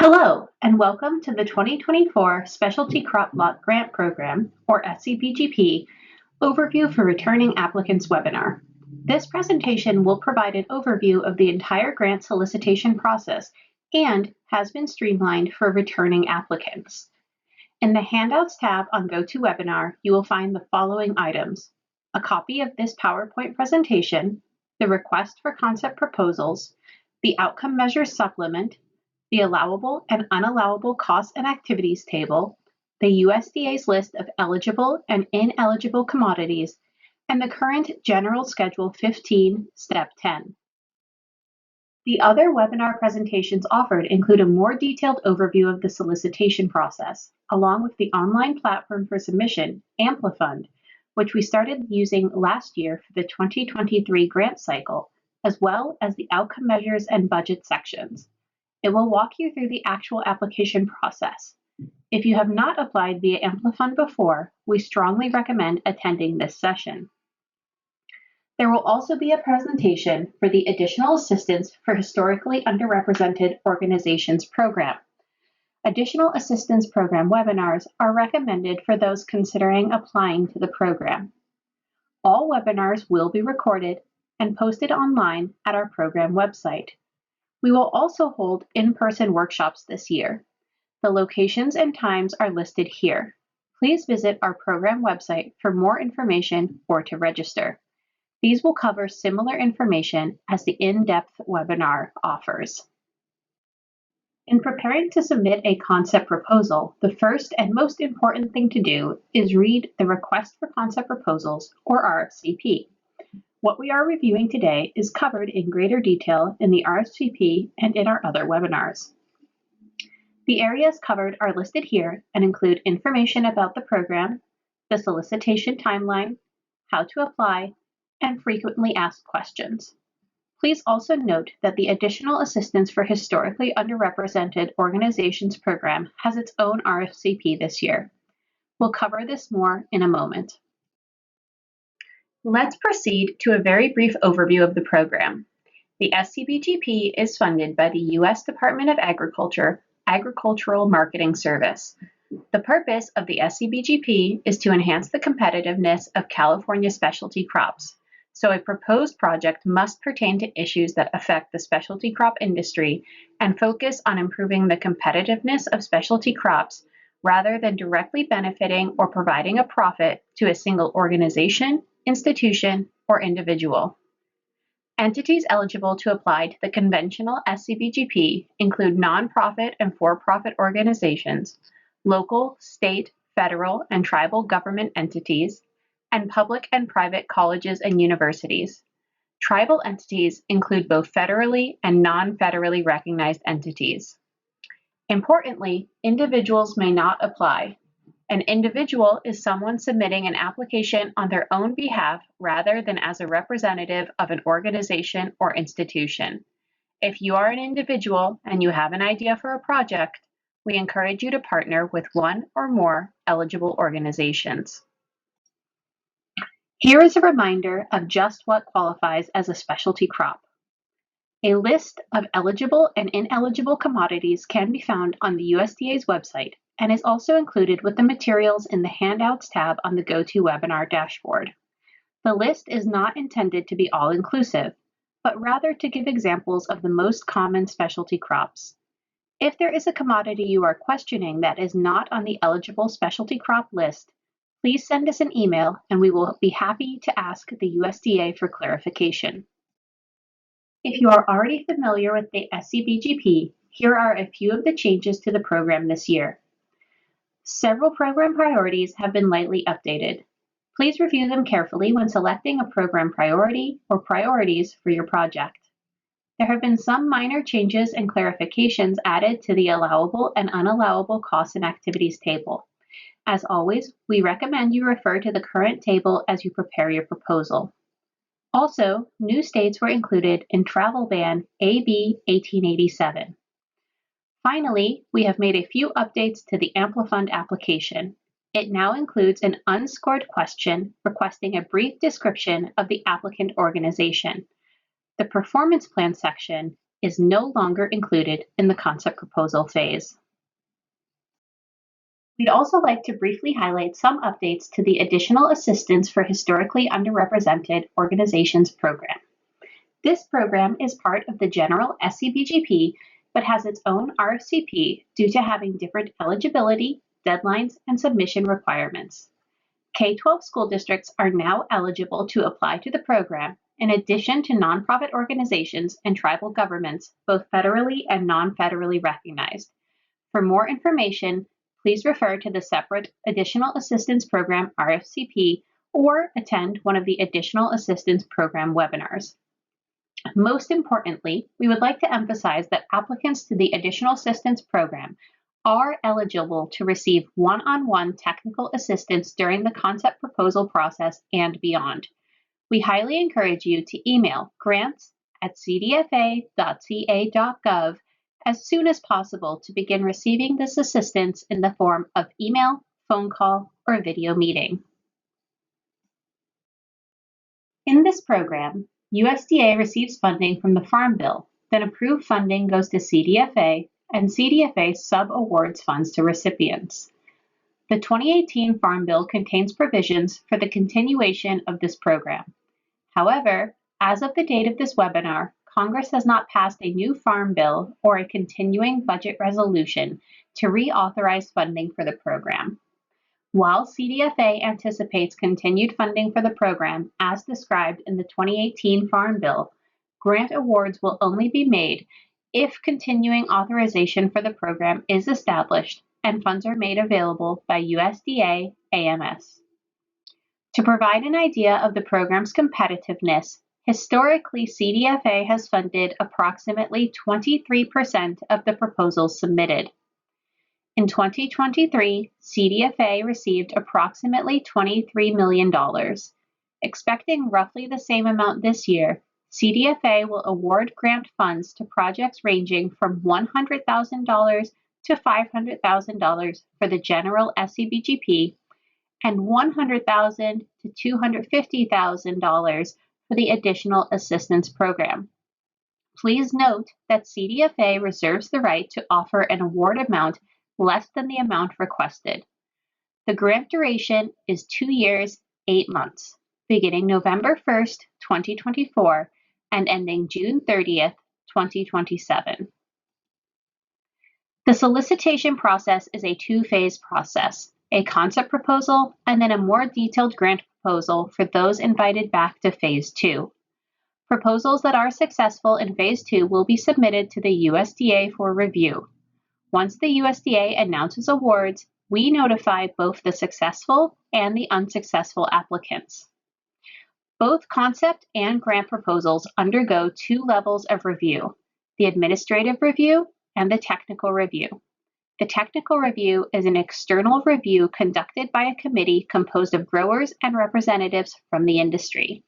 Hello, and welcome to the 2024 Specialty Crop Lot Grant Program, or SCBGP, Overview for Returning Applicants webinar. This presentation will provide an overview of the entire grant solicitation process and has been streamlined for returning applicants. In the Handouts tab on GoToWebinar, you will find the following items: a copy of this PowerPoint presentation, the request for concept proposals, the outcome measures supplement, the allowable and unallowable costs and activities table, the USDA's list of eligible and ineligible commodities, and the current General Schedule 15, Step 10. The other webinar presentations offered include a more detailed overview of the solicitation process, along with the online platform for submission, Amplifund, which we started using last year for the 2023 grant cycle, as well as the outcome measures and budget sections. It will walk you through the actual application process. If you have not applied via Amplifund before, we strongly recommend attending this session. There will also be a presentation for the Additional Assistance for Historically Underrepresented Organizations program. Additional Assistance Program webinars are recommended for those considering applying to the program. All webinars will be recorded and posted online at our program website. We will also hold in-person workshops this year. The locations and times are listed here. Please visit our program website for more information or to register. These will cover similar information as the in-depth webinar offers. In preparing to submit a concept proposal, the first and most important thing to do is read the Request for Concept Proposals, or RFCP. What we are reviewing today is covered in greater detail in the RSVP and in our other webinars. The areas covered are listed here and include information about the program, the solicitation timeline, how to apply, and frequently asked questions. Please also note that the Additional Assistance for Historically Underrepresented Organizations program has its own RFCP this year. We'll cover this more in a moment. Let's proceed to a very brief overview of the program. The SCBGP is funded by the U.S. Department of Agriculture Agricultural Marketing Service. The purpose of the SCBGP is to enhance the competitiveness of California specialty crops, so a proposed project must pertain to issues that affect the specialty crop industry and focus on improving the competitiveness of specialty crops rather than directly benefiting or providing a profit to a single organization, institution, or individual. Entities eligible to apply to the conventional SCBGP include nonprofit and for-profit organizations, local, state, federal, and tribal government entities, and public and private colleges and universities. Tribal entities include both federally and non-federally recognized entities. Importantly, individuals may not apply. An individual is someone submitting an application on their own behalf rather than as a representative of an organization or institution. If you are an individual and you have an idea for a project, we encourage you to partner with one or more eligible organizations. Here is a reminder of just what qualifies as a specialty crop. A list of eligible and ineligible commodities can be found on the USDA's website and is also included with the materials in the Handouts tab on the GoToWebinar dashboard. The list is not intended to be all-inclusive, but rather to give examples of the most common specialty crops. If there is a commodity you are questioning that is not on the eligible specialty crop list, please send us an email and we will be happy to ask the USDA for clarification. If you are already familiar with the SCBGP, here are a few of the changes to the program this year. Several program priorities have been lightly updated. Please review them carefully when selecting a program priority or priorities for your project. There have been some minor changes and clarifications added to the allowable and unallowable costs and activities table. As always, we recommend you refer to the current table as you prepare your proposal. Also, new states were included in Travel Ban AB 1887. Finally, we have made a few updates to the Amplifund application. It now includes an unscored question requesting a brief description of the applicant organization. The performance plan section is no longer included in the concept proposal phase. We'd also like to briefly highlight some updates to the Additional Assistance for Historically Underrepresented Organizations program. This program is part of the general SCBGP, but has its own RFCP due to having different eligibility, deadlines, and submission requirements. K-12 school districts are now eligible to apply to the program, in addition to nonprofit organizations and tribal governments, both federally and non-federally recognized. For more information, please refer to the separate Additional Assistance Program RFCP or attend one of the Additional Assistance Program webinars. Most importantly, we would like to emphasize that applicants to the Additional Assistance Program are eligible to receive one-on-one technical assistance during the concept proposal process and beyond. We highly encourage you to email grants@cdfa.ca.gov as soon as possible to begin receiving this assistance in the form of email, phone call, or video meeting. In this program, USDA receives funding from the Farm Bill, then approved funding goes to CDFA, and CDFA sub-awards funds to recipients. The 2018 Farm Bill contains provisions for the continuation of this program. However, as of the date of this webinar, Congress has not passed a new Farm Bill or a continuing budget resolution to reauthorize funding for the program. While CDFA anticipates continued funding for the program as described in the 2018 Farm Bill, grant awards will only be made if continuing authorization for the program is established and funds are made available by USDA AMS. To provide an idea of the program's competitiveness, historically, CDFA has funded approximately 23% of the proposals submitted. In 2023, CDFA received approximately $23 million. Expecting roughly the same amount this year, CDFA will award grant funds to projects ranging from $100,000 to $500,000 for the general SCBGP and $100,000 to $250,000 for the Additional Assistance Program. Please note that CDFA reserves the right to offer an award amount less than the amount requested. The grant duration is 2 years, 8 months, beginning November 1st, 2024, and ending June 30th, 2027. The solicitation process is a two-phase process, a concept proposal, and then a more detailed grant proposal for those invited back to Phase 2. Proposals that are successful in Phase 2 will be submitted to the USDA for review. Once the USDA announces awards, we notify both the successful and the unsuccessful applicants. Both concept and grant proposals undergo 2 levels of review, the administrative review and the technical review. The technical review is an external review conducted by a committee composed of growers and representatives from the industry.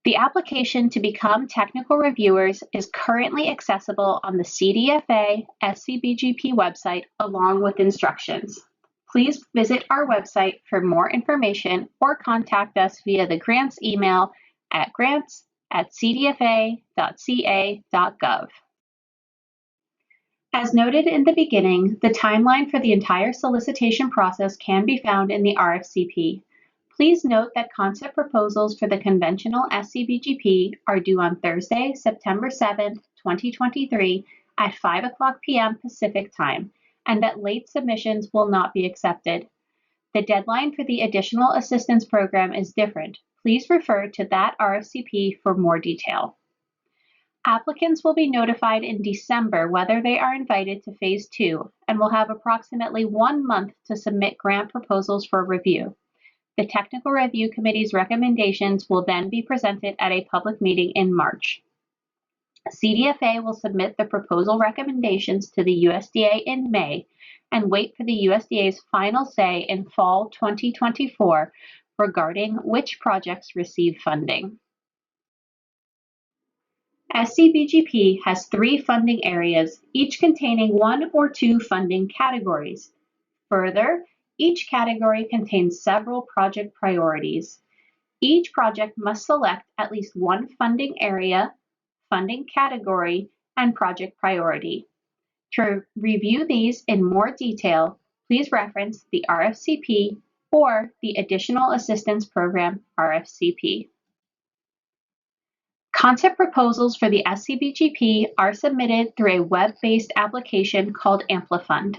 The application to become technical reviewers is currently accessible on the CDFA SCBGP website along with instructions. Please visit our website for more information or contact us via the grants email at grants@cdfa.ca.gov. As noted in the beginning, the timeline for the entire solicitation process can be found in the RFCP. Please note that concept proposals for the conventional SCBGP are due on Thursday, September 7th, 2023 at 5:00 p.m. Pacific Time, and that late submissions will not be accepted. The deadline for the Additional Assistance Program is different. Please refer to that RFCP for more detail. Applicants will be notified in December whether they are invited to Phase 2 and will have approximately 1 month to submit grant proposals for review. The Technical Review Committee's recommendations will then be presented at a public meeting in March. CDFA will submit the proposal recommendations to the USDA in May and wait for the USDA's final say in fall 2024 regarding which projects receive funding. SCBGP has 3 funding areas, each containing 1 or 2 funding categories. Further, each category contains several project priorities. Each project must select at least one funding area, funding category, and project priority. To review these in more detail, please reference the RFCP or the Additional Assistance Program RFCP. Concept proposals for the SCBGP are submitted through a web-based application called Amplifund.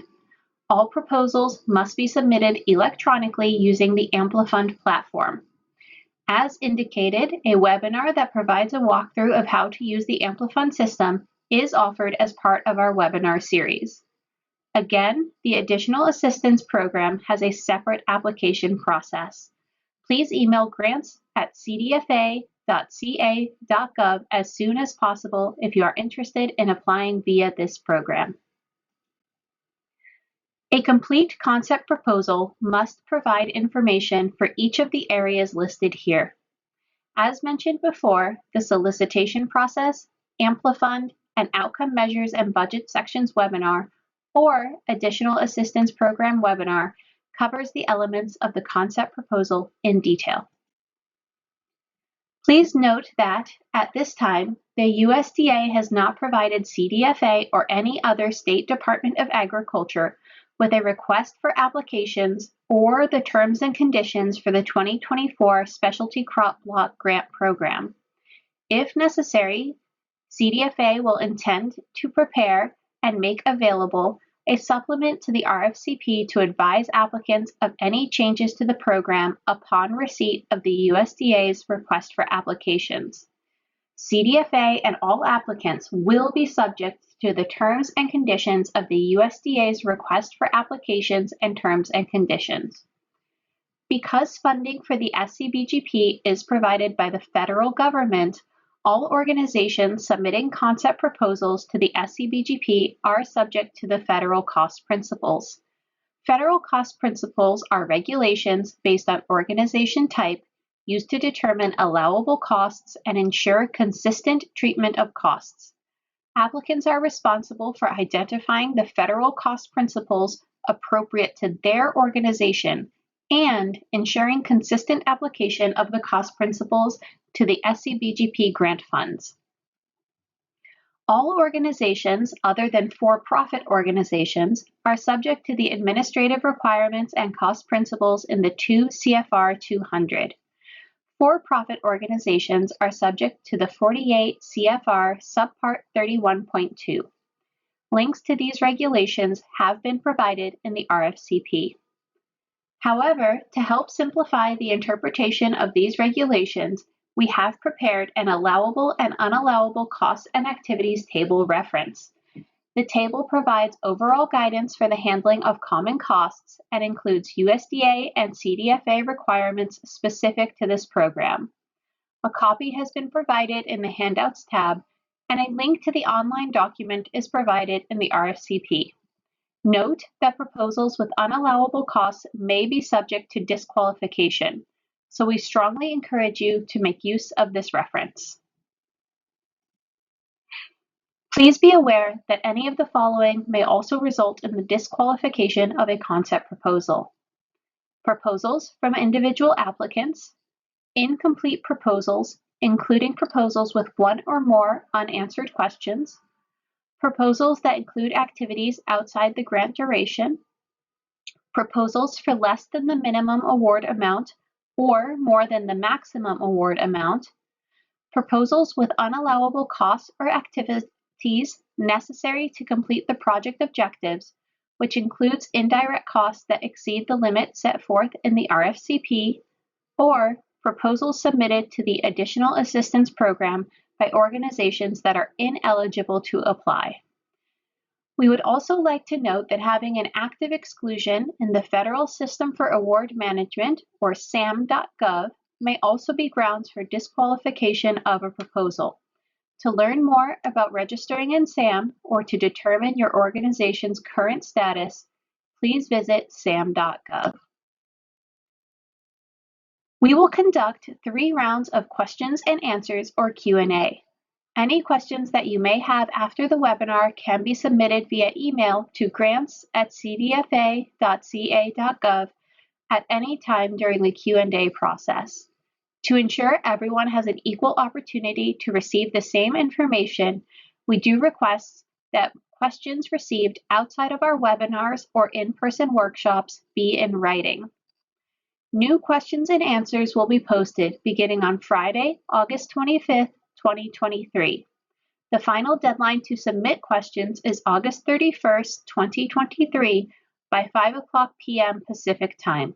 All proposals must be submitted electronically using the Amplifund platform. As indicated, a webinar that provides a walkthrough of how to use the Amplifund system is offered as part of our webinar series. Again, the Additional Assistance Program has a separate application process. Please email grants@cdfa.ca.gov as soon as possible if you are interested in applying via this program. A complete concept proposal must provide information for each of the areas listed here. As mentioned before, the solicitation process, Amplifund, and Outcome Measures and Budget Sections webinar, or Additional Assistance Program webinar, covers the elements of the concept proposal in detail. Please note that, at this time, the USDA has not provided CDFA or any other State Department of Agriculture with a request for applications or the terms and conditions for the 2024 Specialty Crop Block Grant Program. If necessary, CDFA will intend to prepare and make available a supplement to the RFCP to advise applicants of any changes to the program upon receipt of the USDA's request for applications. CDFA and all applicants will be subject to the terms and conditions of the USDA's request for applications and terms and conditions. Because funding for the SCBGP is provided by the federal government, all organizations submitting concept proposals to the SCBGP are subject to the federal cost principles. Federal cost principles are regulations based on organization type used to determine allowable costs and ensure consistent treatment of costs. Applicants are responsible for identifying the federal cost principles appropriate to their organization and ensuring consistent application of the cost principles to the SCBGP grant funds. All organizations other than for-profit organizations are subject to the administrative requirements and cost principles in the 2 CFR 200. For-profit organizations are subject to the 48 CFR Subpart 31.2. Links to these regulations have been provided in the RFCP. However, to help simplify the interpretation of these regulations, we have prepared an allowable and unallowable costs and activities table reference. The table provides overall guidance for the handling of common costs and includes USDA and CDFA requirements specific to this program. A copy has been provided in the Handouts tab, and a link to the online document is provided in the RFCP. Note that proposals with unallowable costs may be subject to disqualification, so we strongly encourage you to make use of this reference. Please be aware that any of the following may also result in the disqualification of a concept proposal: proposals from individual applicants, incomplete proposals, including proposals with one or more unanswered questions, proposals that include activities outside the grant duration, proposals for less than the minimum award amount or more than the maximum award amount, proposals with unallowable costs or activities necessary to complete the project objectives, which includes indirect costs that exceed the limit set forth in the RFCP, or proposals submitted to the Additional Assistance Program by organizations that are ineligible to apply. We would also like to note that having an active exclusion in the Federal System for Award Management, or SAM.gov, may also be grounds for disqualification of a proposal. To learn more about registering in SAM or to determine your organization's current status, please visit sam.gov. We will conduct 3 rounds of questions and answers, or Q&A. Any questions that you may have after the webinar can be submitted via email to grants@cdfa.ca.gov at any time during the Q&A process. To ensure everyone has an equal opportunity to receive the same information, we do request that questions received outside of our webinars or in-person workshops be in writing. New questions and answers will be posted beginning on Friday, August 25th, 2023. The final deadline to submit questions is August 31st, 2023 by 5:00 p.m. Pacific Time.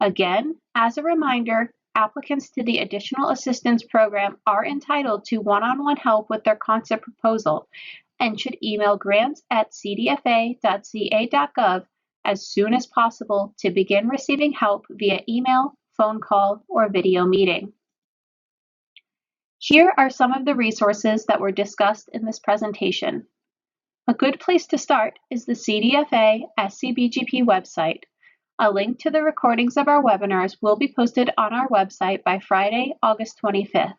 Again, as a reminder, applicants to the Additional Assistance Program are entitled to one-on-one help with their concept proposal and should email grants@cdfa.ca.gov as soon as possible to begin receiving help via email, phone call, or video meeting. Here are some of the resources that were discussed in this presentation. A good place to start is the CDFA SCBGP website. A link to the recordings of our webinars will be posted on our website by Friday, August 25th.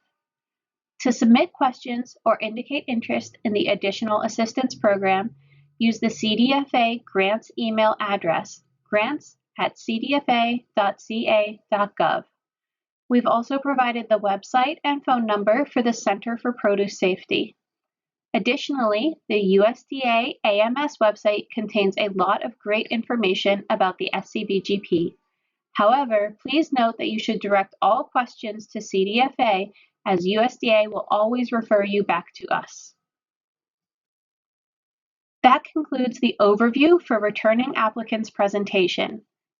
To submit questions or indicate interest in the Additional Assistance Program, use the CDFA Grants email address, grants@cdfa.ca.gov. We've also provided the website and phone number for the Center for Produce Safety. Additionally, the USDA AMS website contains a lot of great information about the SCBGP. However, please note that you should direct all questions to CDFA, as USDA will always refer you back to us. That concludes the overview for returning applicants presentation.